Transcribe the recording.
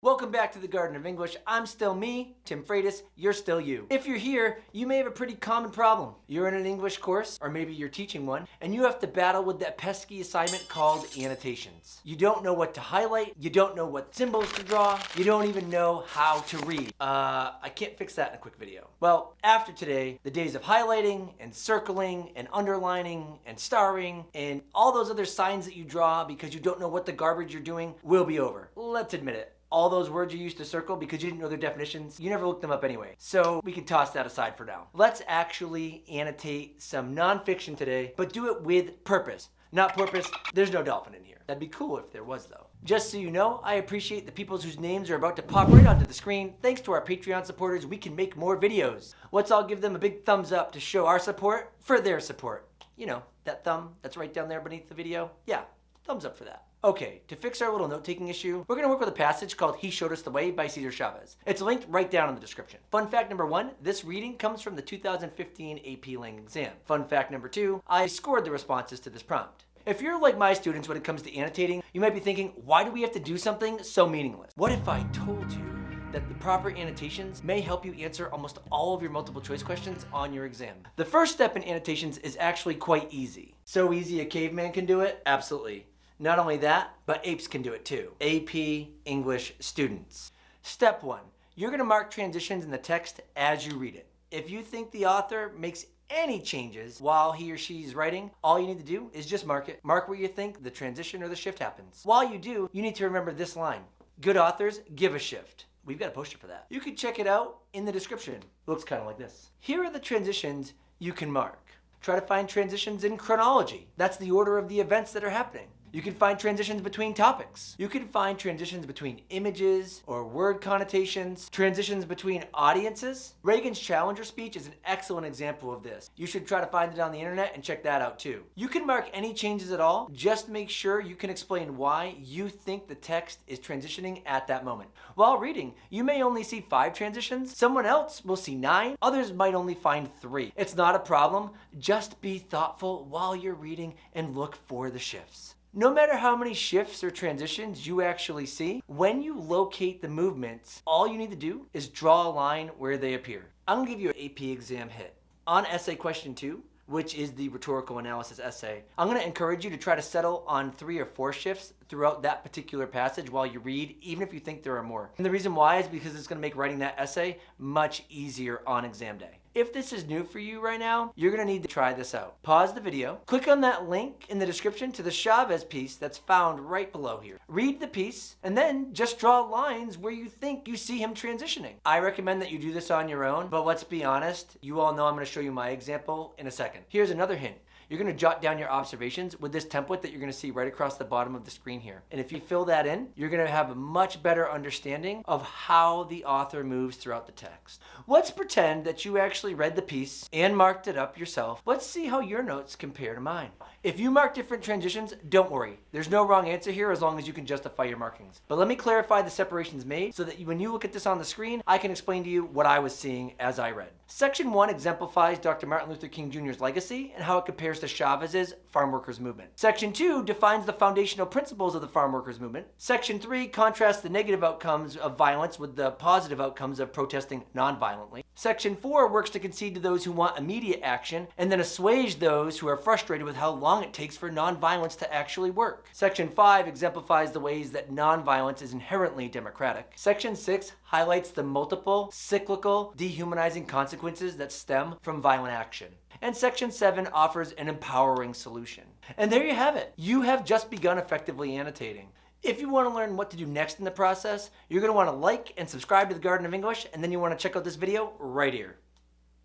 Welcome back to the Garden of English. I'm still me, Tim Freitas, you're still you. If you're here, you may have a pretty common problem. You're in an English course, or maybe you're teaching one, and you have to battle with that pesky assignment called annotations. You don't know what to highlight, you don't know what symbols to draw, you don't even know how to read. I can't fix that in a quick video. Well, after today, the days of highlighting and circling and underlining and starring and all those other signs that you draw because you don't know what the garbage you're doing will be over. Let's admit it. All those words you used to circle because you didn't know their definitions, you never looked them up anyway. So we can toss that aside for now. Let's actually annotate some nonfiction today, but do it with purpose. Not porpoise, there's no dolphin in here. That'd be cool if there was though. Just so you know, I appreciate the people whose names are about to pop right onto the screen. Thanks to our Patreon supporters, we can make more videos. Let's all give them a big thumbs up to show our support for their support. You know, that thumb that's right down there beneath the video. Yeah, thumbs up for that. Okay, to fix our little note-taking issue, we're gonna work with a passage called He Showed Us the Way by Cesar Chavez. It's linked right down in the description. Fun fact number 1, this reading comes from the 2015 AP Lang exam. Fun fact number 2, I scored the responses to this prompt. If you're like my students when it comes to annotating, you might be thinking, why do we have to do something so meaningless? What if I told you that the proper annotations may help you answer almost all of your multiple choice questions on your exam? The first step in annotations is actually quite easy. So easy a caveman can do it? Absolutely. Not only that, but apes can do it too. AP English students. Step 1, you're gonna mark transitions in the text as you read it. If you think the author makes any changes while he or she is writing, all you need to do is just mark it. Mark where you think the transition or the shift happens. While you do, you need to remember this line. Good authors give a shift. We've got a poster for that. You can check it out in the description. It looks kind of like this. Here are the transitions you can mark. Try to find transitions in chronology. That's the order of the events that are happening. You can find transitions between topics. You can find transitions between images or word connotations, transitions between audiences. Reagan's Challenger speech is an excellent example of this. You should try to find it on the internet and check that out too. You can mark any changes at all, just make sure you can explain why you think the text is transitioning at that moment. While reading, you may only see 5 transitions, someone else will see 9, others might only find 3. It's not a problem, just be thoughtful while you're reading and look for the shifts. No matter how many shifts or transitions you actually see, when you locate the movements, all you need to do is draw a line where they appear. I'm gonna give you an AP exam hit. On essay question 2, which is the rhetorical analysis essay, I'm gonna encourage you to try to settle on 3 or 4 shifts throughout that particular passage while you read, even if you think there are more. And the reason why is because it's gonna make writing that essay much easier on exam day. If this is new for you right now, you're gonna need to try this out. Pause the video, click on that link in the description to the Chavez piece that's found right below here. Read the piece, and then just draw lines where you think you see him transitioning. I recommend that you do this on your own, but let's be honest, you all know I'm gonna show you my example in a second. Here's another hint. You're gonna jot down your observations with this template that you're gonna see right across the bottom of the screen here. And if you fill that in, you're gonna have a much better understanding of how the author moves throughout the text. Let's pretend that you actually read the piece and marked it up yourself. Let's see how your notes compare to mine. If you mark different transitions, don't worry. There's no wrong answer here as long as you can justify your markings. But let me clarify the separations made so that when you look at this on the screen, I can explain to you what I was seeing as I read. Section 1 exemplifies Dr. Martin Luther King Jr.'s legacy and how it compares to Chavez's farm workers movement. Section 2 defines the foundational principles of the farm workers movement. Section 3 contrasts the negative outcomes of violence with the positive outcomes of protesting non-violently. Section 4 works to concede to those who want immediate action and then assuage those who are frustrated with how long it takes for non-violence to actually work. Section 5 exemplifies the ways that non-violence is inherently democratic. Section 6 highlights the multiple, cyclical, dehumanizing consequences that stem from violent action. And Section 7 offers an empowering solution. And there you have it. You have just begun effectively annotating. If you want to learn what to do next in the process, you're going to want to like and subscribe to the Garden of English, and then you want to check out this video right here.